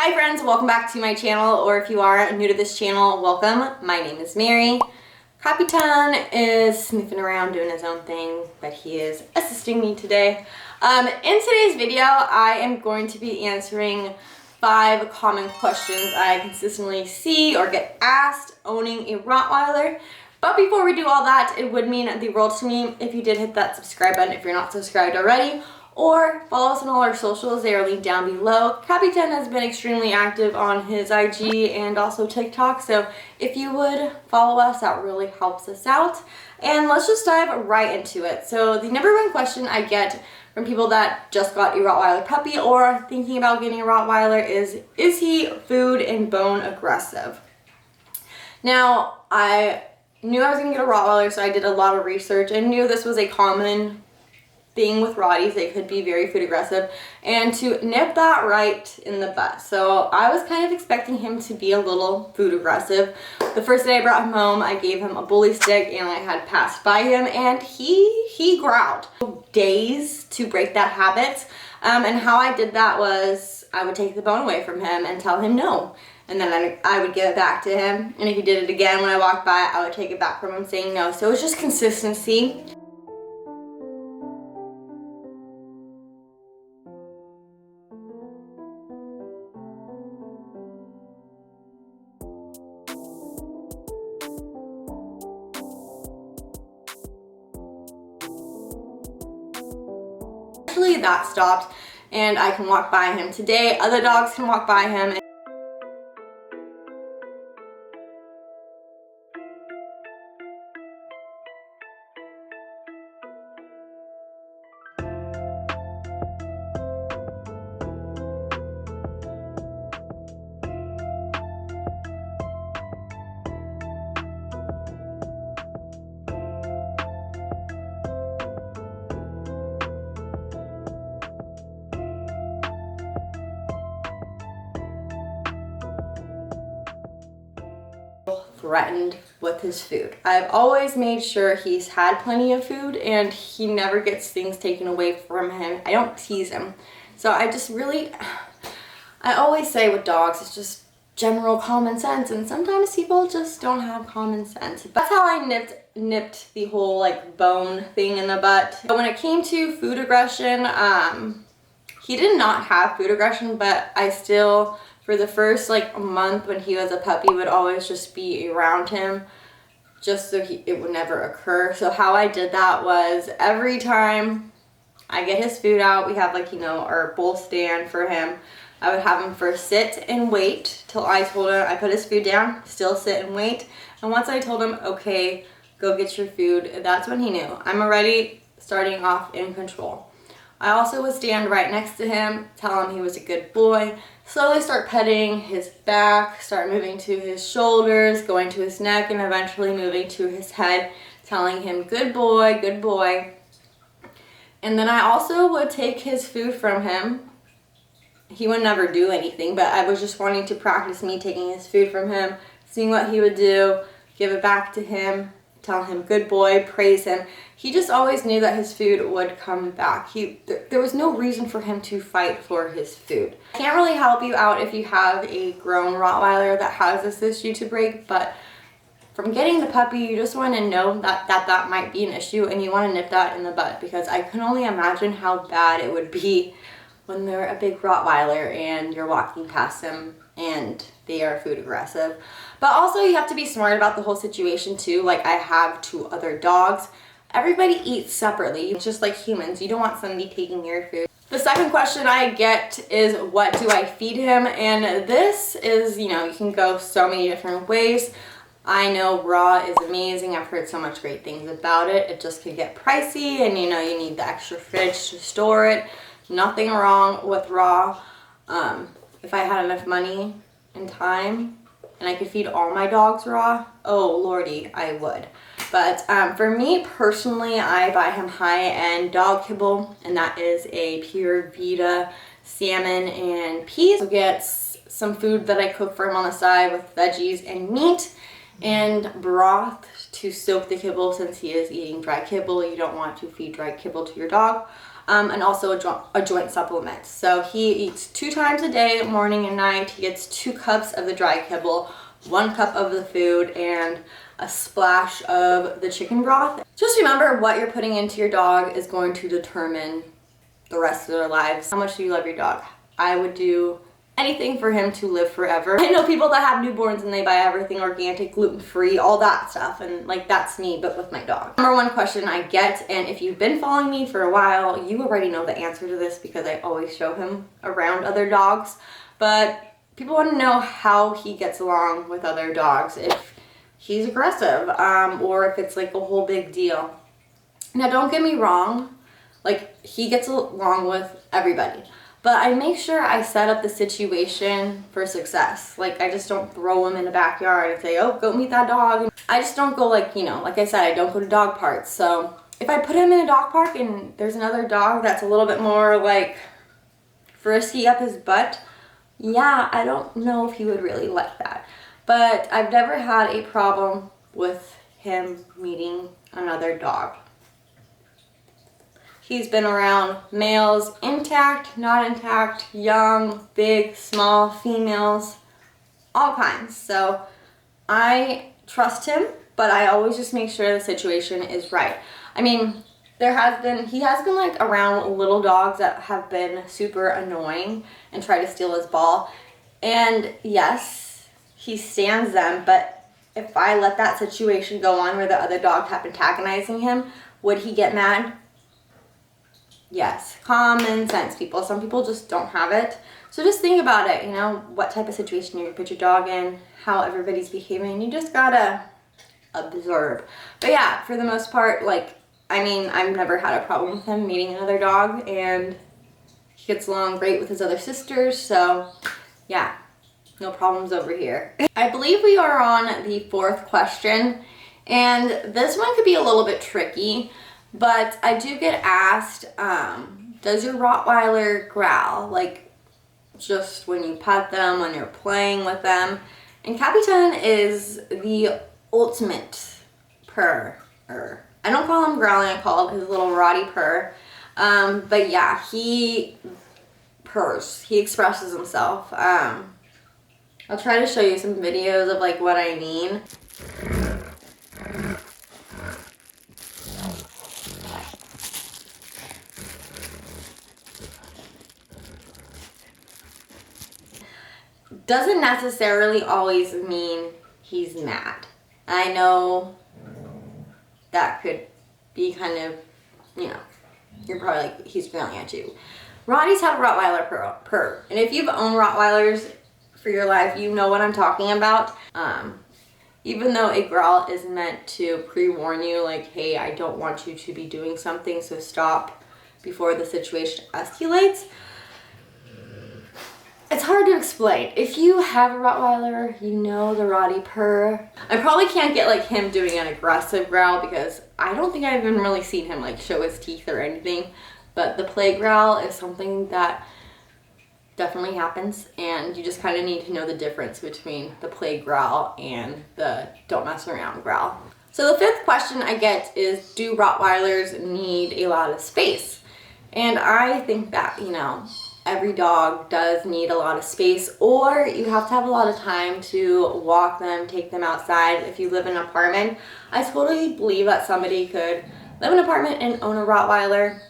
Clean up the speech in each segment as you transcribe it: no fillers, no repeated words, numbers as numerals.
Hi friends, welcome back to my channel, or if you are new to this channel, welcome. My name is Mary. Capitan is sniffing around doing his own thing, but he is assisting me today. In today's video, I am going to be answering 5 common questions I consistently see or get asked owning a Rottweiler. But before we do all that, it would mean the world to me if you did hit that subscribe button if you're not subscribed already, or follow us on all our socials. They are linked down below. Capitan has been extremely active on his IG and also TikTok, so if you would follow us, that really helps us out. And let's just dive right into it. So the number one question I get from people that just got a Rottweiler puppy or thinking about getting a Rottweiler is he food and bone aggressive? Now, I knew I was going to get a Rottweiler, so I did a lot of research and knew this was a common thing with Rotties. They could be very food aggressive, and to nip that right in the butt. So I was kind of expecting him to be a little food aggressive. The first day I brought him home, I gave him a bully stick and I had passed by him and he growled. Days to break that habit, and how I did that was I would take the bone away from him and tell him no. And then I would give it back to him. And if he did it again when I walked by, I would take it back from him saying no. So it was just consistency. Eventually that stopped and I can walk by him. Today, other dogs can walk by him. Threatened with his food. I've always made sure he's had plenty of food and he never gets things taken away from him. I don't tease him. So I always say with dogs, it's just general common sense, and sometimes people just don't have common sense. That's how I nipped the whole like bone thing in the butt. But when it came to food aggression, he did not have food aggression, but I still, for the first like month when he was a puppy, would always just be around him just so it would never occur. So how I did that was every time I get his food out, we have like, you know, our bowl stand for him. I would have him first sit and wait till I told him, I put his food down, still sit and wait. And once I told him, okay, go get your food, that's when he knew I'm already starting off in control. I also would stand right next to him, tell him he was a good boy, slowly start petting his back, start moving to his shoulders, going to his neck, and eventually moving to his head, telling him, good boy, good boy. And then I also would take his food from him. He would never do anything, but I was just wanting to practice me taking his food from him, seeing what he would do, give it back to him, tell him good boy, praise him. He just always knew that his food would come back. There was no reason for him to fight for his food. I can't really help you out if you have a grown Rottweiler that has this issue to break, but from getting the puppy, you just want to know that might be an issue and you want to nip that in the butt, because I can only imagine how bad it would be when they're a big Rottweiler and you're walking past them and they are food aggressive. But also you have to be smart about the whole situation too. Like I have 2 other dogs. Everybody eats separately, just like humans. You don't want somebody taking your food. The second question I get is, what do I feed him? And this is, you know, you can go so many different ways. I know raw is amazing. I've heard so much great things about it. It just could get pricey and you know, you need the extra fridge to store it. Nothing wrong with raw. If I had enough money and time and I could feed all my dogs raw, oh lordy, I would. But for me personally, I buy him high-end dog kibble, and that is a Pure Vita salmon and peas. So gets some food that I cook for him on the side with veggies and meat, and broth to soak the kibble since he is eating dry kibble. You don't want to feed dry kibble to your dog. and also a joint supplement. So he eats 2 times a day, morning and night. He gets 2 cups of the dry kibble, 1 cup of the food, and a splash of the chicken broth. Just remember, what you're putting into your dog is going to determine the rest of their lives. How much do you love your dog? I would do anything for him to live forever. I know people that have newborns and they buy everything organic, gluten-free, all that stuff, and like that's me, but with my dog. Number 1 question I get, and if you've been following me for a while, you already know the answer to this because I always show him around other dogs, but people want to know how he gets along with other dogs, if he's aggressive, or if it's like a whole big deal. Now don't get me wrong, like he gets along with everybody. But I make sure I set up the situation for success. Like, I just don't throw him in the backyard and say, oh, go meet that dog. I just don't go like, you know, like I said, I don't go to dog parks. So if I put him in a dog park and there's another dog that's a little bit more like frisky up his butt, yeah, I don't know if he would really like that. But I've never had a problem with him meeting another dog. He's been around males, intact, not intact, young, big, small, females, all kinds. So I trust him, but I always just make sure the situation is right. I mean, he has been like around little dogs that have been super annoying and try to steal his ball. And yes, he stands them, but if I let that situation go on where the other dog kept antagonizing him, would he get mad? Yes, common sense, people. Some people just don't have it. So just think about it, you know, what type of situation you're gonna put your dog in, how everybody's behaving. You just gotta observe. But yeah, for the most part, like, I mean, I've never had a problem with him meeting another dog, and he gets along great with his other sisters. So yeah, no problems over here. I believe we are on the 4th question, and this one could be a little bit tricky. But I do get asked, does your Rottweiler growl? Like, just when you pet them, when you're playing with them. And Capitan is the ultimate purrer. I don't call him growling, I call him his little Rotty purr. But yeah, he purrs. He expresses himself. I'll try to show you some videos of like what I mean. Doesn't necessarily always mean he's mad. I know that could be kind of, you know, you're probably like, he's growling at you. Rotties have a Rottweiler purr. And if you've owned Rottweilers for your life, you know what I'm talking about. Even though a growl is meant to pre-warn you, like, hey, I don't want you to be doing something, so stop before the situation escalates. It's hard to explain. If you have a Rottweiler, you know the Rotty purr. I probably can't get like him doing an aggressive growl because I don't think I've even really seen him like show his teeth or anything. But the play growl is something that definitely happens, and you just kind of need to know the difference between the play growl and the don't mess around growl. So the 5th question I get is, do Rottweilers need a lot of space? And I think that, you know, every dog does need a lot of space, or you have to have a lot of time to walk them, take them outside. If you live in an apartment, I totally believe that somebody could live in an apartment and own a Rottweiler,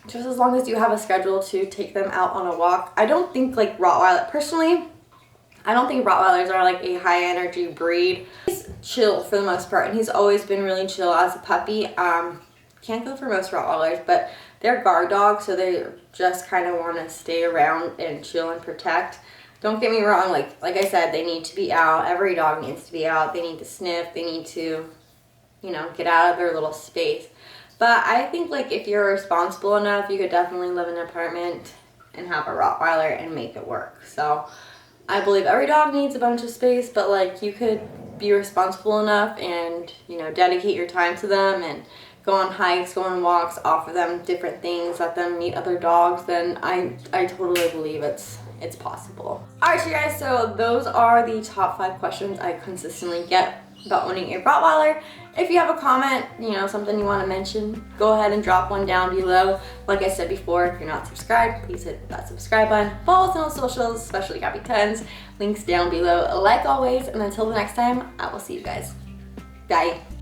just as long as you have a schedule to take them out on a walk. I don't think like Rottweiler, personally, I don't think Rottweilers are like a high energy breed. He's chill for the most part, and he's always been really chill as a puppy. Can't go for most Rottweilers, but they're guard dogs, so they just kind of want to stay around and chill and protect. Don't get me wrong, like I said, they need to be out. Every dog needs to be out. They need to sniff. They need to, you know, get out of their little space. But I think like if you're responsible enough, you could definitely live in an apartment and have a Rottweiler and make it work. So I believe every dog needs a bunch of space, but like you could be responsible enough and, you know, dedicate your time to them and go on hikes, go on walks, offer them different things, let them meet other dogs, then I totally believe it's possible. Alright, you guys, so those are the top 5 questions I consistently get about owning a Rottweiler. If you have a comment, you know, something you want to mention, go ahead and drop one down below. Like I said before, if you're not subscribed, please hit that subscribe button. Follow us on socials, especially Gabby Tens. Links down below, like always. And until the next time, I will see you guys. Bye.